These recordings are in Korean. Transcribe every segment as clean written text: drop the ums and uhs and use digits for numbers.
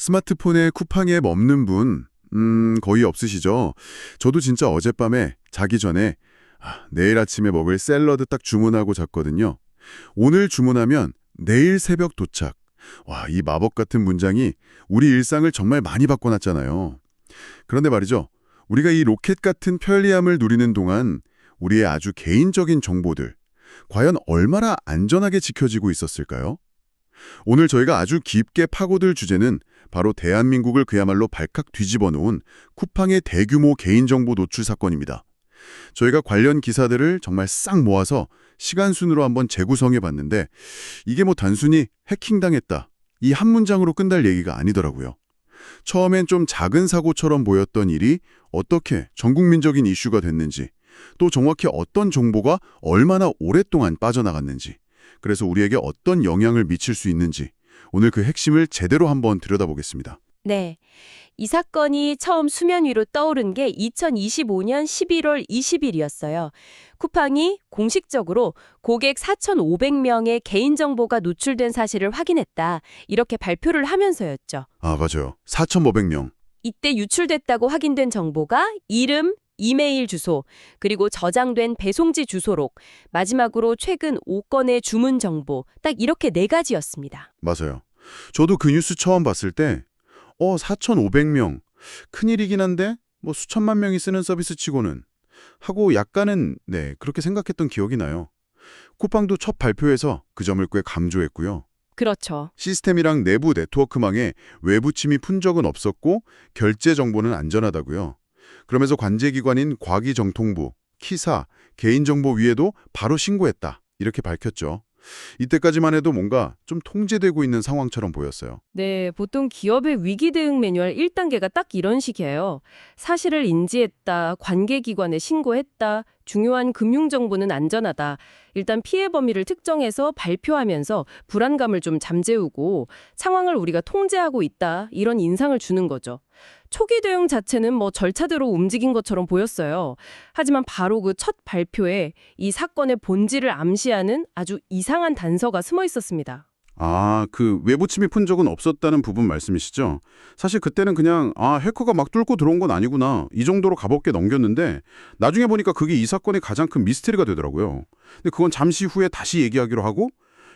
스마트폰에 쿠팡 앱 없는 분, 거의 없으시죠? 저도 진짜 어젯밤에 자기 전에 내일 아침에 먹을 샐러드 딱 주문하고 잤거든요. 오늘 주문하면 내일 새벽 도착. 와, 이 마법 같은 문장이 우리 일상을 정말 많이 바꿔놨잖아요. 그런데 말이죠. 우리가 이 로켓 같은 편리함을 누리는 동안 우리의 아주 개인적인 정보들, 과연 얼마나 안전하게 지켜지고 있었을까요? 오늘 저희가 아주 깊게 파고들 주제는 바로 대한민국을 그야말로 발칵 뒤집어 놓은 쿠팡의 대규모 개인정보 노출 사건입니다. 저희가 관련 기사들을 정말 싹 모아서 시간 순으로 한번 재구성해 봤는데 이게 뭐 단순히 해킹당했다, 이 한 문장으로 끝날 얘기가 아니더라고요. 처음엔 좀 작은 사고처럼 보였던 일이 어떻게 전국민적인 이슈가 됐는지, 또 정확히 어떤 정보가 얼마나 오랫동안 빠져나갔는지, 그래서 우리에게 어떤 영향을 미칠 수 있는지 오늘 그 핵심을 제대로 한번 들여다보겠습니다. 네. 이 사건이 처음 수면 위로 떠오른 게 2025년 11월 20일이었어요. 쿠팡이 공식적으로 고객 4,500명의 개인정보가 노출된 사실을 확인했다, 이렇게 발표를 하면서였죠. 아, 맞아요. 4,500명. 이때 유출됐다고 확인된 정보가 이름, 이메일 주소, 그리고 저장된 배송지 주소록, 마지막으로 최근 5건의 주문 정보, 딱 이렇게 4가지였습니다. 맞아요. 저도 그 뉴스 처음 봤을 때 4,500명. 큰일이긴 한데 뭐 수천만 명이 쓰는 서비스 치고는 하고 약간은 그렇게 생각했던 기억이 나요. 쿠팡도 첫 발표에서 그 점을 꽤 강조했고요. 그렇죠. 시스템이랑 내부 네트워크망에 외부 침이 푼 적은 없었고 결제 정보는 안전하다고요. 그러면서 관제기관인 과기정통부, 키사, 개인정보 위에도 바로 신고했다, 이렇게 밝혔죠. 이때까지만 해도 뭔가 좀 통제되고 있는 상황처럼 보였어요. 네, 보통 기업의 위기 대응 매뉴얼 1단계가 딱 이런 식이에요. 사실을 인지했다, 관계기관에 신고했다, 중요한 금융정보는 안전하다. 일단 피해 범위를 특정해서 발표하면서 불안감을 좀 잠재우고 상황을 우리가 통제하고 있다, 이런 인상을 주는 거죠. 초기 대응 자체는 뭐 절차대로 움직인 것처럼 보였어요. 하지만 바로 그 첫 발표에 이 사건의 본질을 암시하는 아주 이상한 단서가 숨어 있었습니다. 아, 그 외부 침입 푼 적은 없었다는 부분 말씀이시죠? 사실 그때는 그냥 해커가 막 뚫고 들어온 건 아니구나, 이 정도로 가볍게 넘겼는데 나중에 보니까 그게 이 사건의 가장 큰 미스테리가 되더라고요. 근데 그건 잠시 후에 다시 얘기하기로 하고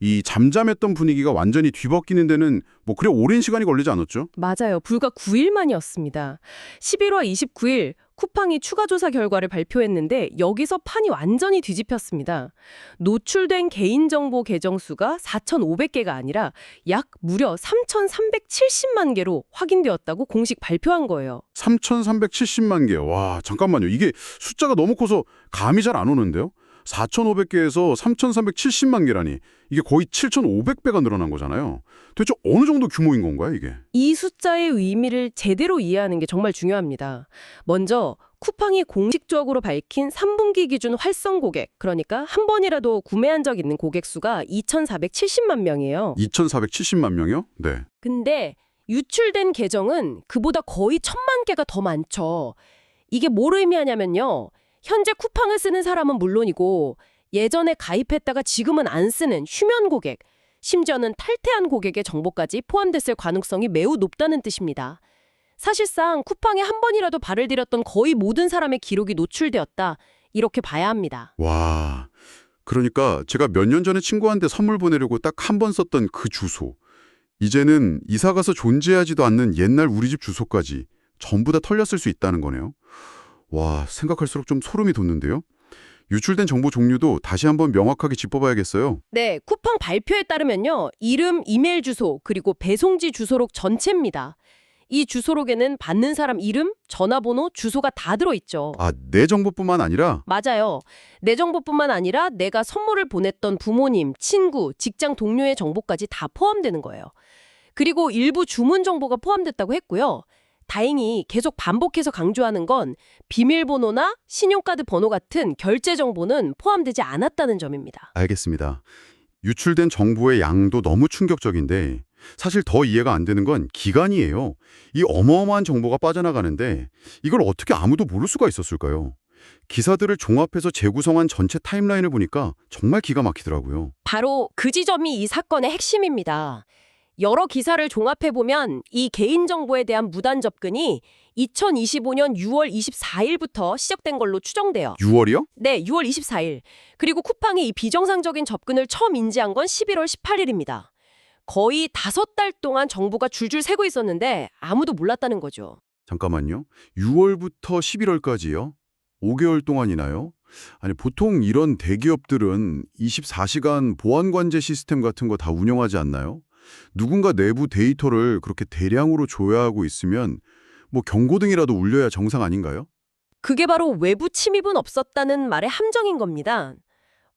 이 잠잠했던 분위기가 완전히 뒤바뀌는 데는 뭐 그래 오랜 시간이 걸리지 않았죠? 맞아요. 불과 9일 만이었습니다. 11월 29일 쿠팡이 추가 조사 결과를 발표했는데 여기서 판이 완전히 뒤집혔습니다. 노출된 개인정보 계정 수가 4,500개가 아니라 약 무려 3,370만 개로 확인되었다고 공식 발표한 거예요. 3,370만 개. 와, 잠깐만요. 이게 숫자가 너무 커서 감이 잘 안 오는데요? 4,500개에서 3,370만 개라니 이게 거의 7,500배가 늘어난 거잖아요. 대체 어느 정도 규모인 건가요, 이게? 이 숫자의 의미를 제대로 이해하는 게 정말 중요합니다. 먼저 쿠팡이 공식적으로 밝힌 3분기 기준 활성 고객, 그러니까 한 번이라도 구매한 적 있는 고객 수가 2,470만 명이에요. 2,470만 명이요? 네. 근데 유출된 계정은 그보다 거의 1,000만 개가 더 많죠. 이게 뭘 의미하냐면요. 현재 쿠팡을 쓰는 사람은 물론이고 예전에 가입했다가 지금은 안 쓰는 휴면 고객, 심지어는 탈퇴한 고객의 정보까지 포함됐을 가능성이 매우 높다는 뜻입니다. 사실상 쿠팡에 한 번이라도 발을 들였던 거의 모든 사람의 기록이 노출되었다, 이렇게 봐야 합니다. 와, 그러니까 제가 몇 년 전에 친구한테 선물 보내려고 딱 한 번 썼던 그 주소, 이제는 이사 가서 존재하지도 않는 옛날 우리 집 주소까지 전부 다 털렸을 수 있다는 거네요. 와, 생각할수록 좀 소름이 돋는데요. 유출된 정보 종류도 다시 한번 명확하게 짚어봐야겠어요. 네, 쿠팡 발표에 따르면요. 이름, 이메일 주소, 그리고 배송지 주소록 전체입니다. 이 주소록에는 받는 사람 이름, 전화번호, 주소가 다 들어있죠. 아, 내 정보뿐만 아니라? 맞아요. 내 정보뿐만 아니라 내가 선물을 보냈던 부모님, 친구, 직장 동료의 정보까지 다 포함되는 거예요. 그리고 일부 주문 정보가 포함됐다고 했고요. 다행히 계속 반복해서 강조하는 건 비밀번호나 신용카드 번호 같은 결제 정보는 포함되지 않았다는 점입니다. 알겠습니다. 유출된 정보의 양도 너무 충격적인데 사실 더 이해가 안 되는 건 기간이에요. 이 어마어마한 정보가 빠져나가는데 이걸 어떻게 아무도 모를 수가 있었을까요? 기사들을 종합해서 재구성한 전체 타임라인을 보니까 정말 기가 막히더라고요. 바로 그 지점이 이 사건의 핵심입니다. 여러 기사를 종합해보면 이 개인정보에 대한 무단 접근이 2025년 6월 24일부터 시작된 걸로 추정돼요. 6월이요? 네, 6월 24일. 그리고 쿠팡이 이 비정상적인 접근을 처음 인지한 건 11월 18일입니다. 거의 5달 동안 정보가 줄줄 새고 있었는데 아무도 몰랐다는 거죠. 잠깐만요. 6월부터 11월까지요? 5개월 동안이나요? 아니, 보통 이런 대기업들은 24시간 보안 관제 시스템 같은 거 다 운영하지 않나요? 누군가 내부 데이터를 그렇게 대량으로 조회하고 있으면 뭐 경고등이라도 울려야 정상 아닌가요? 그게 바로 외부 침입은 없었다는 말의 함정인 겁니다.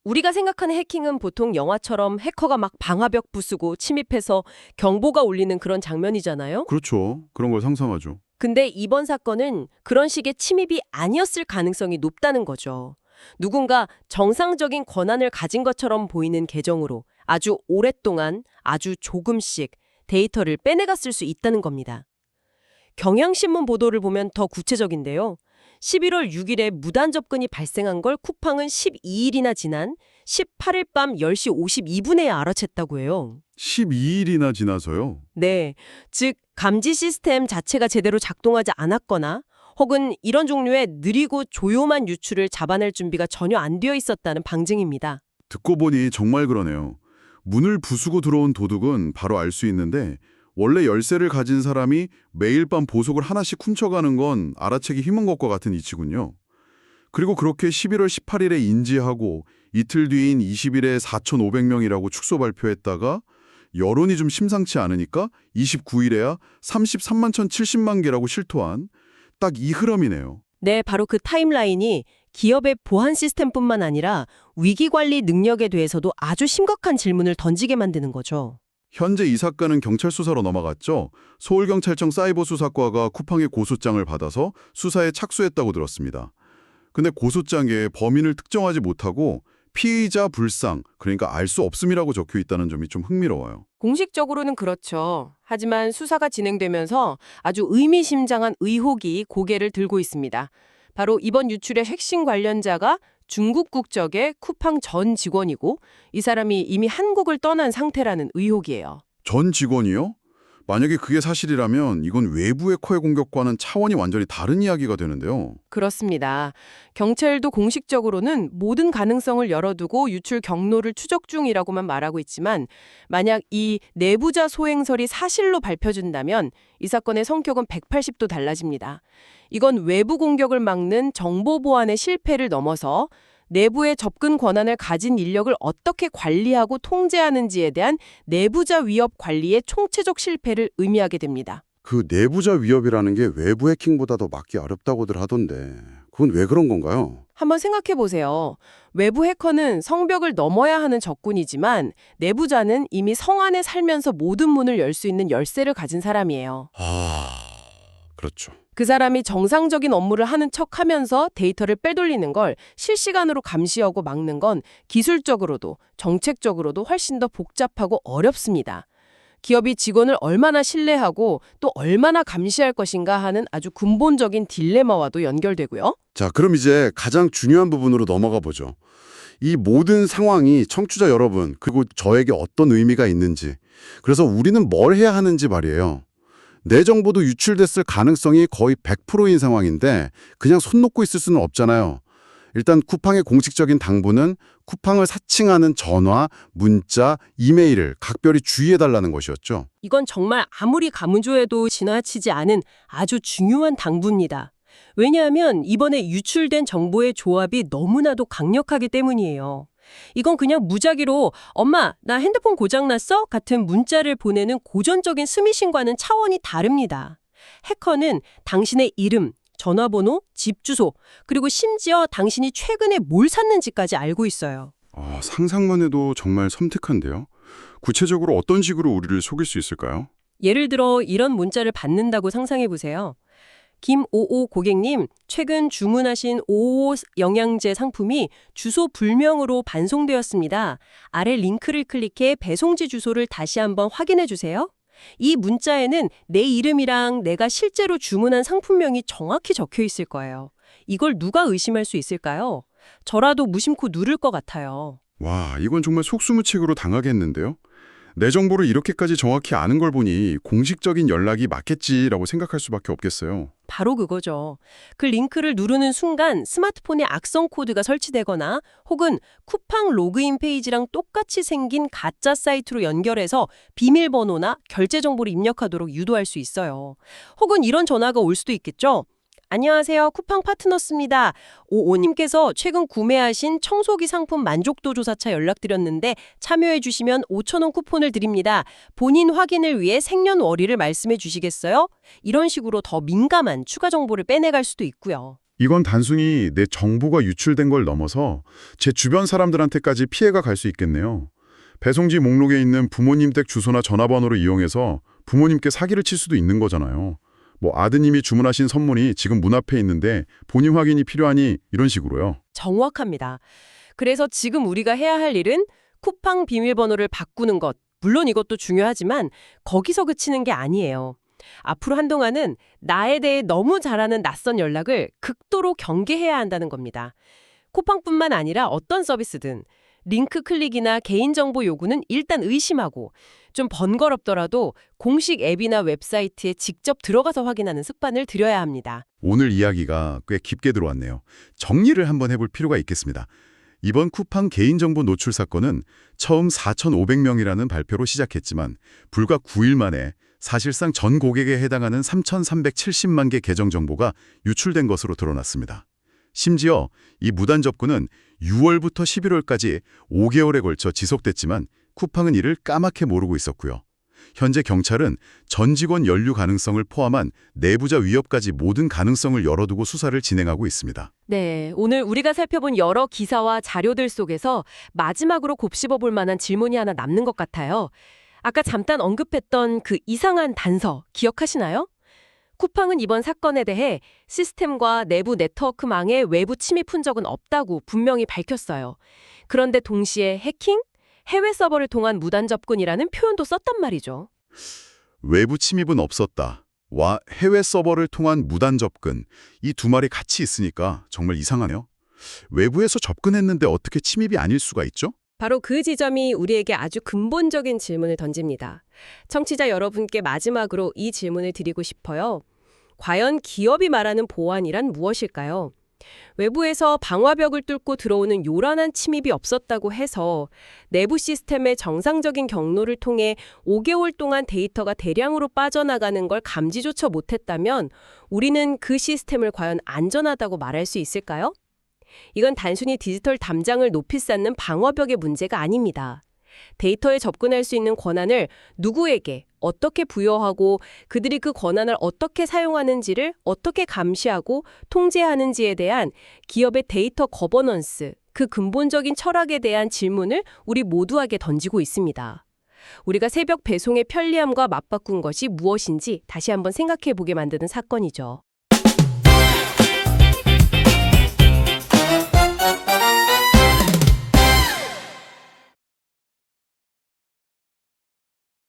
우리가 생각하는 해킹은 보통 영화처럼 해커가 막 방화벽 부수고 침입해서 경보가 울리는 그런 장면이잖아요. 그렇죠. 그런 걸 상상하죠. 근데 이번 사건은 그런 식의 침입이 아니었을 가능성이 높다는 거죠. 누군가 정상적인 권한을 가진 것처럼 보이는 계정으로 아주 오랫동안 아주 조금씩 데이터를 빼내갔을 수 있다는 겁니다. 경향신문 보도를 보면 더 구체적인데요. 11월 6일에 무단 접근이 발생한 걸 쿠팡은 12일이나 지난 18일 밤 10시 52분에 알아챘다고 해요. 12일이나 지나서요? 네, 즉 감지 시스템 자체가 제대로 작동하지 않았거나 혹은 이런 종류의 느리고 조용한 유출을 잡아낼 준비가 전혀 안 되어 있었다는 방증입니다. 듣고 보니 정말 그러네요. 문을 부수고 들어온 도둑은 바로 알 수 있는데 원래 열쇠를 가진 사람이 매일 밤 보석을 하나씩 훔쳐가는 건 알아채기 힘든 것과 같은 이치군요. 그리고 그렇게 11월 18일에 인지하고 이틀 뒤인 20일에 4,500명이라고 축소 발표했다가 여론이 좀 심상치 않으니까 29일에야 33만 1,070만 개라고 실토한 딱 이 흐름이네요. 네, 바로 그 타임라인이 기업의 보안 시스템뿐만 아니라 위기 관리 능력에 대해서도 아주 심각한 질문을 던지게 만드는 거죠. 현재 이 사건은 경찰 수사로 넘어갔죠. 서울경찰청 사이버수사과가 쿠팡의 고소장을 받아서 수사에 착수했다고 들었습니다. 근데 고소장에 범인을 특정하지 못하고 피의자 불상, 그러니까 알 수 없음이라고 적혀 있다는 점이 좀 흥미로워요. 공식적으로는 그렇죠. 하지만 수사가 진행되면서 아주 의미심장한 의혹이 고개를 들고 있습니다. 바로 이번 유출의 핵심 관련자가 중국 국적의 쿠팡 전 직원이고 이 사람이 이미 한국을 떠난 상태라는 의혹이에요. 전 직원이요? 만약에 그게 사실이라면 이건 외부 해커의 공격과는 차원이 완전히 다른 이야기가 되는데요. 그렇습니다. 경찰도 공식적으로는 모든 가능성을 열어두고 유출 경로를 추적 중이라고만 말하고 있지만 만약 이 내부자 소행설이 사실로 밝혀진다면 이 사건의 성격은 180도 달라집니다. 이건 외부 공격을 막는 정보 보안의 실패를 넘어서 내부의 접근 권한을 가진 인력을 어떻게 관리하고 통제하는지에 대한 내부자 위협 관리의 총체적 실패를 의미하게 됩니다. 그 내부자 위협이라는 게 외부 해킹보다 더 막기 어렵다고들 하던데 그건 왜 그런 건가요? 한번 생각해 보세요. 외부 해커는 성벽을 넘어야 하는 적군이지만 내부자는 이미 성 안에 살면서 모든 문을 열 수 있는 열쇠를 가진 사람이에요. 그렇죠. 그 사람이 정상적인 업무를 하는 척하면서 데이터를 빼돌리는 걸 실시간으로 감시하고 막는 건 기술적으로도 정책적으로도 훨씬 더 복잡하고 어렵습니다. 기업이 직원을 얼마나 신뢰하고 또 얼마나 감시할 것인가 하는 아주 근본적인 딜레마와도 연결되고요. 자, 그럼 이제 가장 중요한 부분으로 넘어가 보죠. 이 모든 상황이 청취자 여러분 그리고 저에게 어떤 의미가 있는지 그래서 우리는 뭘 해야 하는지 말이에요. 내 정보도 유출됐을 가능성이 거의 100%인 상황인데 그냥 손 놓고 있을 수는 없잖아요. 일단 쿠팡의 공식적인 당부는 쿠팡을 사칭하는 전화, 문자, 이메일을 각별히 주의해달라는 것이었죠. 이건 정말 아무리 가문조에도 지나치지 않은 아주 중요한 당부입니다. 왜냐하면 이번에 유출된 정보의 조합이 너무나도 강력하기 때문이에요. 이건 그냥 무작위로 엄마, 나 핸드폰 고장났어? 같은 문자를 보내는 고전적인 스미싱과는 차원이 다릅니다. 해커는 당신의 이름, 전화번호, 집 주소, 그리고 심지어 당신이 최근에 뭘 샀는지까지 알고 있어요. 상상만 해도 정말 섬뜩한데요. 구체적으로 어떤 식으로 우리를 속일 수 있을까요? 예를 들어 이런 문자를 받는다고 상상해 보세요. 김오오 고객님, 최근 주문하신 오오 영양제 상품이 주소 불명으로 반송되었습니다. 아래 링크를 클릭해 배송지 주소를 다시 한번 확인해 주세요. 이 문자에는 내 이름이랑 내가 실제로 주문한 상품명이 정확히 적혀 있을 거예요. 이걸 누가 의심할 수 있을까요? 저라도 무심코 누를 것 같아요. 와, 이건 정말 속수무책으로 당하겠는데요. 내 정보를 이렇게까지 정확히 아는 걸 보니 공식적인 연락이 맞겠지라고 생각할 수밖에 없겠어요. 바로 그거죠. 그 링크를 누르는 순간 스마트폰에 악성 코드가 설치되거나 혹은 쿠팡 로그인 페이지랑 똑같이 생긴 가짜 사이트로 연결해서 비밀번호나 결제 정보를 입력하도록 유도할 수 있어요. 혹은 이런 전화가 올 수도 있겠죠. 안녕하세요. 쿠팡 파트너스입니다. 오오님께서 최근 구매하신 청소기 상품 만족도 조사차 연락드렸는데 참여해 주시면 5,000원 쿠폰을 드립니다. 본인 확인을 위해 생년월일을 말씀해 주시겠어요? 이런 식으로 더 민감한 추가 정보를 빼내갈 수도 있고요. 이건 단순히 내 정보가 유출된 걸 넘어서 제 주변 사람들한테까지 피해가 갈 수 있겠네요. 배송지 목록에 있는 부모님 댁 주소나 전화번호를 이용해서 부모님께 사기를 칠 수도 있는 거잖아요. 뭐 아드님이 주문하신 선물이 지금 문 앞에 있는데 본인 확인이 필요하니 이런 식으로요. 정확합니다. 그래서 지금 우리가 해야 할 일은 쿠팡 비밀번호를 바꾸는 것. 물론 이것도 중요하지만 거기서 그치는 게 아니에요. 앞으로 한동안은 나에 대해 너무 잘 아는 낯선 연락을 극도로 경계해야 한다는 겁니다. 쿠팡뿐만 아니라 어떤 서비스든 링크 클릭이나 개인정보 요구는 일단 의심하고 좀 번거롭더라도 공식 앱이나 웹사이트에 직접 들어가서 확인하는 습관을 들여야 합니다. 오늘 이야기가 꽤 깊게 들어왔네요. 정리를 한번 해볼 필요가 있겠습니다. 이번 쿠팡 개인정보 노출 사건은 처음 4,500명이라는 발표로 시작했지만 불과 9일 만에 사실상 전 고객에 해당하는 3,370만 개 계정 정보가 유출된 것으로 드러났습니다. 심지어 이 무단 접근은 6월부터 11월까지 5개월에 걸쳐 지속됐지만 쿠팡은 이를 까맣게 모르고 있었고요. 현재 경찰은 전 직원 연루 가능성을 포함한 내부자 위협까지 모든 가능성을 열어두고 수사를 진행하고 있습니다. 네, 오늘 우리가 살펴본 여러 기사와 자료들 속에서 마지막으로 곱씹어 볼 만한 질문이 하나 남는 것 같아요. 아까 잠깐 언급했던 그 이상한 단서 기억하시나요? 쿠팡은 이번 사건에 대해 시스템과 내부 네트워크망에 외부 침입 흔적은 없다고 분명히 밝혔어요. 그런데 동시에 해킹? 해외 서버를 통한 무단 접근이라는 표현도 썼단 말이죠. 외부 침입은 없었다. 와 해외 서버를 통한 무단 접근. 이 두 말이 같이 있으니까 정말 이상하네요. 외부에서 접근했는데 어떻게 침입이 아닐 수가 있죠? 바로 그 지점이 우리에게 아주 근본적인 질문을 던집니다. 청취자 여러분께 마지막으로 이 질문을 드리고 싶어요. 과연 기업이 말하는 보안이란 무엇일까요? 외부에서 방화벽을 뚫고 들어오는 요란한 침입이 없었다고 해서 내부 시스템의 정상적인 경로를 통해 5개월 동안 데이터가 대량으로 빠져나가는 걸 감지조차 못했다면 우리는 그 시스템을 과연 안전하다고 말할 수 있을까요? 이건 단순히 디지털 담장을 높이 쌓는 방어벽의 문제가 아닙니다. 데이터에 접근할 수 있는 권한을 누구에게 어떻게 부여하고 그들이 그 권한을 어떻게 사용하는지를 어떻게 감시하고 통제하는지에 대한 기업의 데이터 거버넌스, 그 근본적인 철학에 대한 질문을 우리 모두에게 던지고 있습니다. 우리가 새벽 배송의 편리함과 맞바꾼 것이 무엇인지 다시 한번 생각해 보게 만드는 사건이죠.